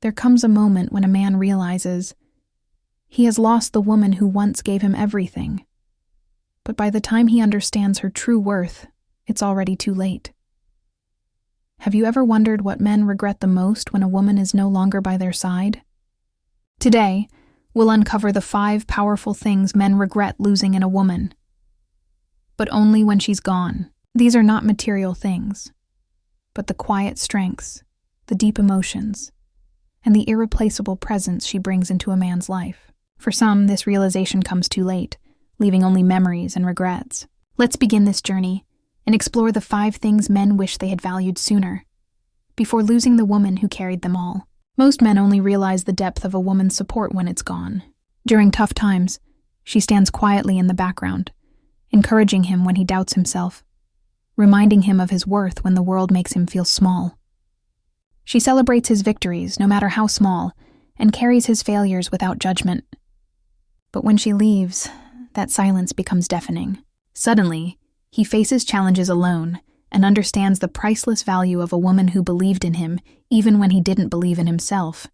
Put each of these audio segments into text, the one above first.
There comes a moment when a man realizes he has lost the woman who once gave him everything. But by the time he understands her true worth, it's already too late. Have you ever wondered what men regret the most when a woman is no longer by their side? Today, we'll uncover the 5 powerful things men regret losing in a woman. But only when she's gone. These are not material things, but the quiet strengths, the deep emotions, and the irreplaceable presence she brings into a man's life. For some, this realization comes too late, leaving only memories and regrets. Let's begin this journey and explore the 5 things men wish they had valued sooner, before losing the woman who carried them all. Most men only realize the depth of a woman's support when it's gone. During tough times, she stands quietly in the background, encouraging him when he doubts himself, reminding him of his worth when the world makes him feel small. She celebrates his victories, no matter how small, and carries his failures without judgment. But when she leaves, that silence becomes deafening. Suddenly, he faces challenges alone and understands the priceless value of a woman who believed in him even when he didn't believe in himself.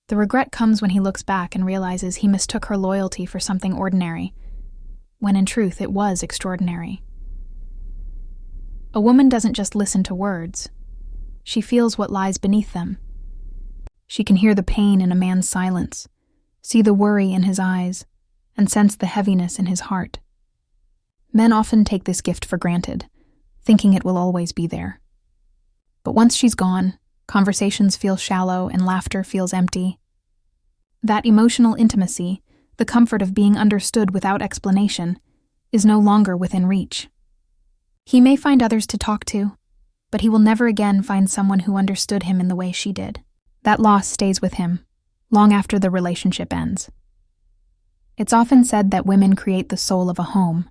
The regret comes when he looks back and realizes he mistook her loyalty for something ordinary, when in truth it was extraordinary. A woman doesn't just listen to words. She feels what lies beneath them. She can hear the pain in a man's silence, see the worry in his eyes, and sense the heaviness in his heart. Men often take this gift for granted, thinking it will always be there. But once she's gone, conversations feel shallow and laughter feels empty. That emotional intimacy, the comfort of being understood without explanation, is no longer within reach. He may find others to talk to, but he will never again find someone who understood him in the way she did. That loss stays with him, long after the relationship ends. It's often said that women create the soul of a home.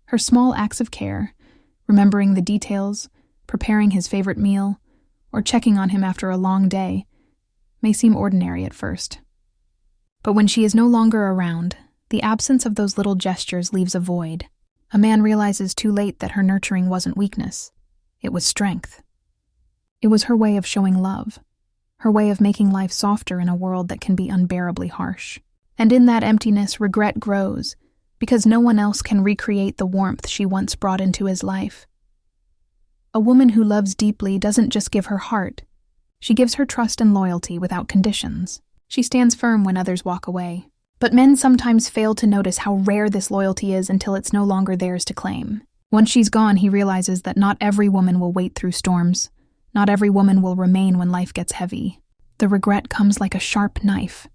Her small acts of care, remembering the details, preparing his favorite meal, or checking on him after a long day, may seem ordinary at first. But when she is no longer around, the absence of those little gestures leaves a void. A man realizes too late that her nurturing wasn't weakness. It was strength. It was her way of showing love, her way of making life softer in a world that can be unbearably harsh. And in that emptiness, regret grows, because no one else can recreate the warmth she once brought into his life. A woman who loves deeply doesn't just give her heart. She gives her trust and loyalty without conditions. She stands firm when others walk away. But men sometimes fail to notice how rare this loyalty is until it's no longer theirs to claim. Once she's gone, he realizes that not every woman will wait through storms. Not every woman will remain when life gets heavy. The regret comes like a sharp knife,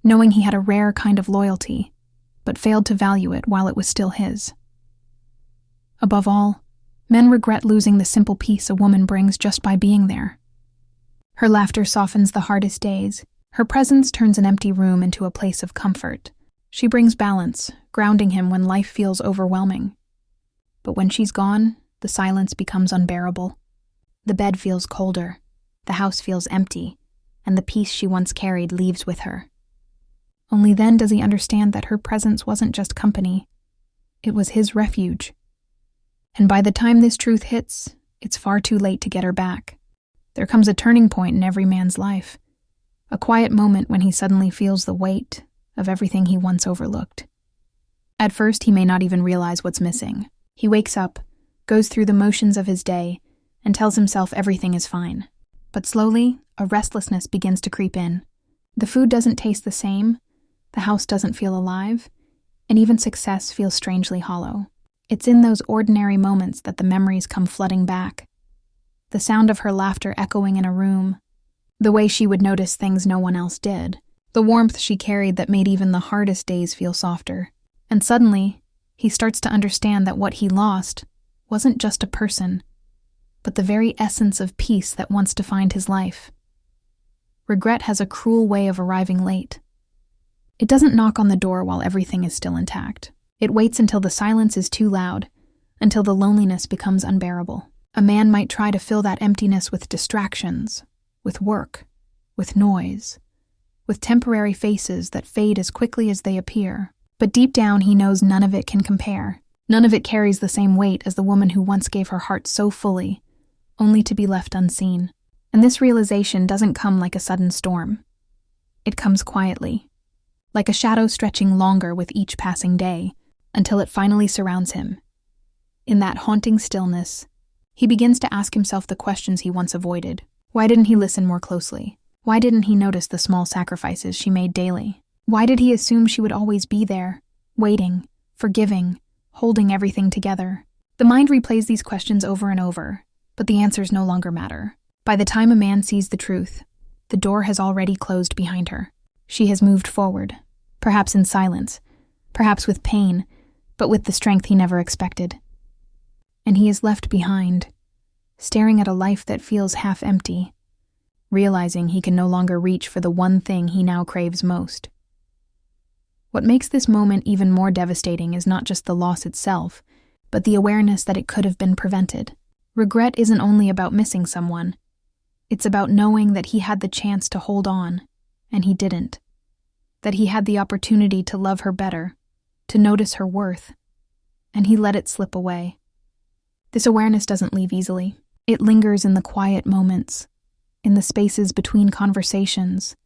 knowing he had a rare kind of loyalty, but failed to value it while it was still his. Above all, men regret losing the simple peace a woman brings just by being there. Her laughter softens the hardest days. Her presence turns an empty room into a place of comfort. She brings balance, grounding him when life feels overwhelming. But when she's gone, the silence becomes unbearable. The bed feels colder, the house feels empty, and the peace she once carried leaves with her. Only then does he understand that her presence wasn't just company, it was his refuge. And by the time this truth hits, it's far too late to get her back. There comes a turning point in every man's life. A quiet moment when he suddenly feels the weight of everything he once overlooked. At first, he may not even realize what's missing. He wakes up, goes through the motions of his day, and tells himself everything is fine. But slowly, a restlessness begins to creep in. The food doesn't taste the same, the house doesn't feel alive, and even success feels strangely hollow. It's in those ordinary moments that the memories come flooding back. The sound of her laughter echoing in a room, the way she would notice things no one else did, the warmth she carried that made even the hardest days feel softer. And suddenly, he starts to understand that what he lost wasn't just a person, but the very essence of peace that once defined his life. Regret has a cruel way of arriving late. It doesn't knock on the door while everything is still intact. It waits until the silence is too loud, until the loneliness becomes unbearable. A man might try to fill that emptiness with distractions, with work, with noise, with temporary faces that fade as quickly as they appear. But deep down, he knows none of it can compare. None of it carries the same weight as the woman who once gave her heart so fully, only to be left unseen. And this realization doesn't come like a sudden storm. It comes quietly, like a shadow stretching longer with each passing day, until it finally surrounds him. In that haunting stillness, he begins to ask himself the questions he once avoided. Why didn't he listen more closely? Why didn't he notice the small sacrifices she made daily? Why did he assume she would always be there, waiting, forgiving, holding everything together? The mind replays these questions over and over, but the answers no longer matter. By the time a man sees the truth, the door has already closed behind her. She has moved forward, perhaps in silence, perhaps with pain, but with the strength he never expected. And he is left behind, staring at a life that feels half empty, realizing he can no longer reach for the one thing he now craves most. What makes this moment even more devastating is not just the loss itself, but the awareness that it could have been prevented. Regret isn't only about missing someone. It's about knowing that he had the chance to hold on, and he didn't. That he had the opportunity to love her better, to notice her worth, and he let it slip away. This awareness doesn't leave easily. It lingers in the quiet moments, in the spaces between conversations,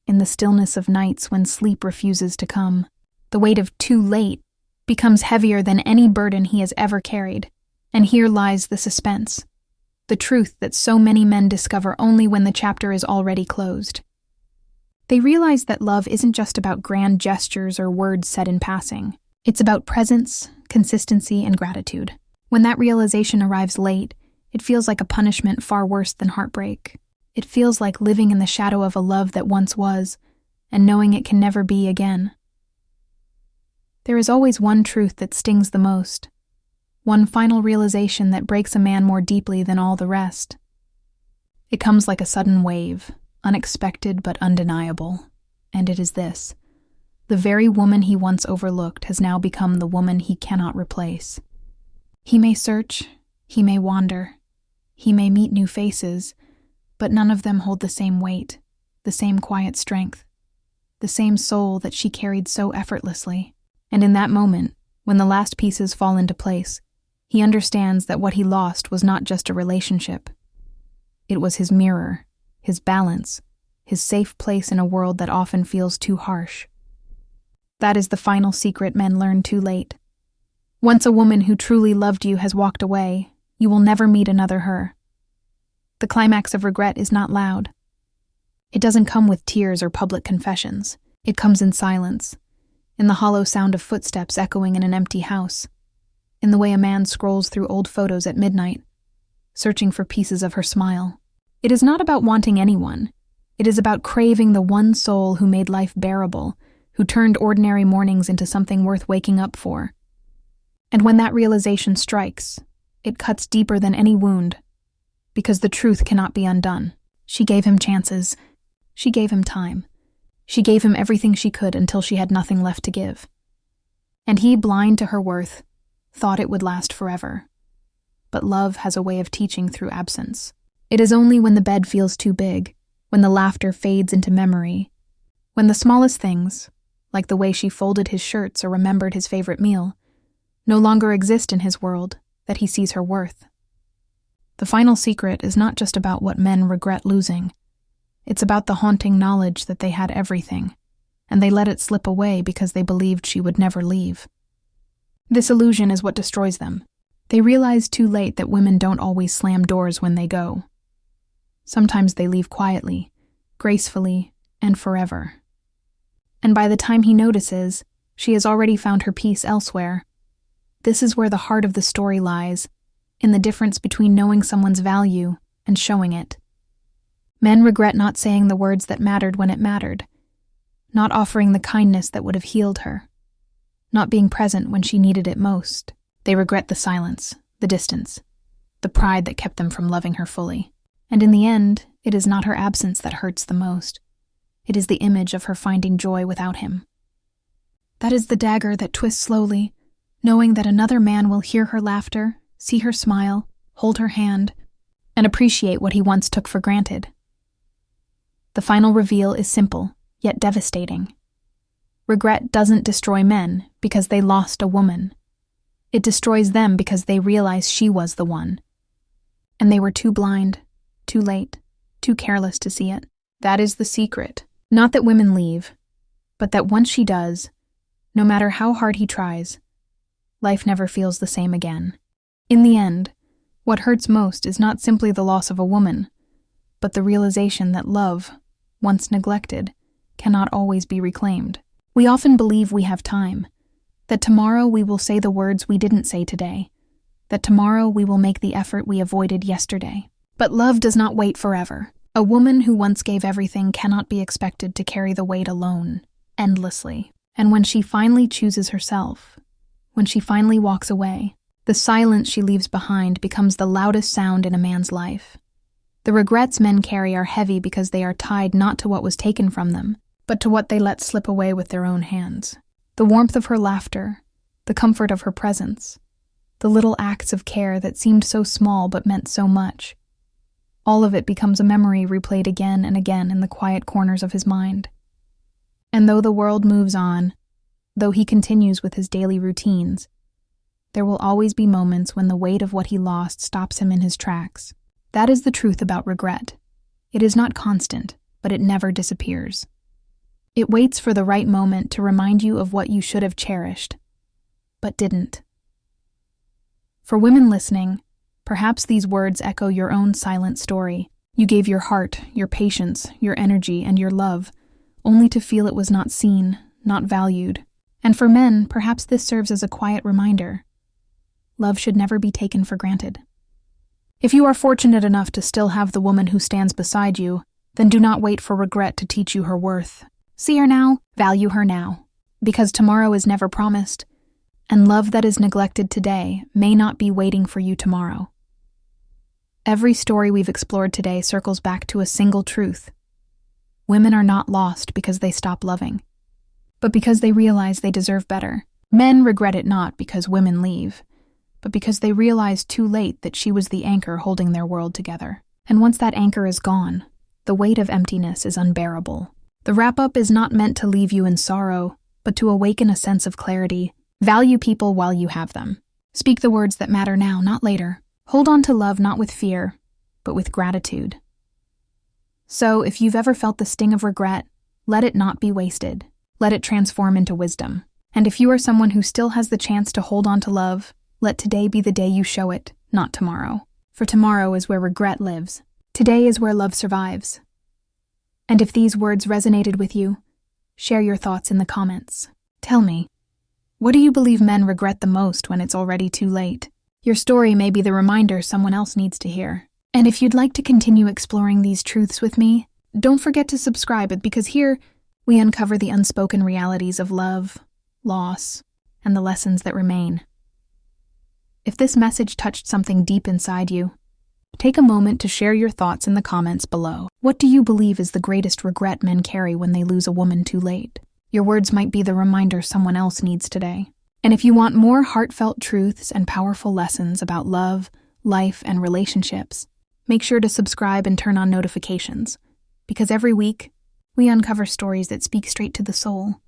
in the stillness of nights when sleep refuses to come. The weight of too late becomes heavier than any burden he has ever carried, and here lies the suspense. The truth that so many men discover only when the chapter is already closed. They realize that love isn't just about grand gestures or words said in passing. It's about presence, consistency, and gratitude. When that realization arrives late, it feels like a punishment far worse than heartbreak. It feels like living in the shadow of a love that once was, and knowing it can never be again. There is always one truth that stings the most. One final realization that breaks a man more deeply than all the rest. It comes like a sudden wave, unexpected but undeniable, and it is this. The very woman he once overlooked has now become the woman he cannot replace. He may search, he may wander, he may meet new faces, but none of them hold the same weight, the same quiet strength, the same soul that she carried so effortlessly. And in that moment, when the last pieces fall into place, he understands that what he lost was not just a relationship. It was his mirror, his balance, his safe place in a world that often feels too harsh. That is the final secret men learn too late. Once a woman who truly loved you has walked away, you will never meet another her. The climax of regret is not loud. It doesn't come with tears or public confessions. It comes in silence, in the hollow sound of footsteps echoing in an empty house, in the way a man scrolls through old photos at midnight, searching for pieces of her smile. It is not about wanting anyone. It is about craving the one soul who made life bearable, who turned ordinary mornings into something worth waking up for. And when that realization strikes, it cuts deeper than any wound, because the truth cannot be undone. She gave him chances. She gave him time. She gave him everything she could until she had nothing left to give. And he, blind to her worth, thought it would last forever. But love has a way of teaching through absence. It is only when the bed feels too big, when the laughter fades into memory, when the smallest things, like the way she folded his shirts or remembered his favorite meal, no longer exist in his world, that he sees her worth. The final secret is not just about what men regret losing. It's about the haunting knowledge that they had everything, and they let it slip away because they believed she would never leave. This illusion is what destroys them. They realize too late that women don't always slam doors when they go. Sometimes they leave quietly, gracefully, and forever. And by the time he notices, she has already found her peace elsewhere. This is where the heart of the story lies, in the difference between knowing someone's value and showing it. Men regret not saying the words that mattered when it mattered, not offering the kindness that would have healed her, not being present when she needed it most. They regret the silence, the distance, the pride that kept them from loving her fully. And in the end, it is not her absence that hurts the most. It is the image of her finding joy without him. That is the dagger that twists slowly, knowing that another man will hear her laughter, see her smile, hold her hand, and appreciate what he once took for granted. The final reveal is simple, yet devastating. Regret doesn't destroy men because they lost a woman. It destroys them because they realize she was the one. And they were too blind, too late, too careless to see it. That is the secret. Not that women leave, but that once she does, no matter how hard he tries, life never feels the same again. In the end, what hurts most is not simply the loss of a woman, but the realization that love, once neglected, cannot always be reclaimed. We often believe we have time, that tomorrow we will say the words we didn't say today, that tomorrow we will make the effort we avoided yesterday. But love does not wait forever. A woman who once gave everything cannot be expected to carry the weight alone, endlessly. And when she finally chooses herself, when she finally walks away, the silence she leaves behind becomes the loudest sound in a man's life. The regrets men carry are heavy because they are tied not to what was taken from them, but to what they let slip away with their own hands. The warmth of her laughter, the comfort of her presence, the little acts of care that seemed so small but meant so much. All of it becomes a memory replayed again and again in the quiet corners of his mind. And though the world moves on, though he continues with his daily routines, there will always be moments when the weight of what he lost stops him in his tracks. That is the truth about regret. It is not constant, but it never disappears. It waits for the right moment to remind you of what you should have cherished, but didn't. For women listening, perhaps these words echo your own silent story. You gave your heart, your patience, your energy, and your love, only to feel it was not seen, not valued. And for men, perhaps this serves as a quiet reminder. Love should never be taken for granted. If you are fortunate enough to still have the woman who stands beside you, then do not wait for regret to teach you her worth. See her now, value her now, because tomorrow is never promised, and love that is neglected today may not be waiting for you tomorrow. Every story we've explored today circles back to a single truth. Women are not lost because they stop loving, but because they realize they deserve better. Men regret it not because women leave, but because they realize too late that she was the anchor holding their world together. And once that anchor is gone, the weight of emptiness is unbearable. The wrap-up is not meant to leave you in sorrow, but to awaken a sense of clarity. Value people while you have them. Speak the words that matter now, not later. Hold on to love not with fear, but with gratitude. So, if you've ever felt the sting of regret, let it not be wasted. Let it transform into wisdom. And if you are someone who still has the chance to hold on to love, let today be the day you show it, not tomorrow. For tomorrow is where regret lives. Today is where love survives. And if these words resonated with you, share your thoughts in the comments. Tell me, what do you believe men regret the most when it's already too late? Your story may be the reminder someone else needs to hear. And if you'd like to continue exploring these truths with me, don't forget to subscribe, because here we uncover the unspoken realities of love, loss, and the lessons that remain. If this message touched something deep inside you, take a moment to share your thoughts in the comments below. What do you believe is the greatest regret men carry when they lose a woman too late? Your words might be the reminder someone else needs today. And if you want more heartfelt truths and powerful lessons about love, life, and relationships, make sure to subscribe and turn on notifications, because every week, we uncover stories that speak straight to the soul.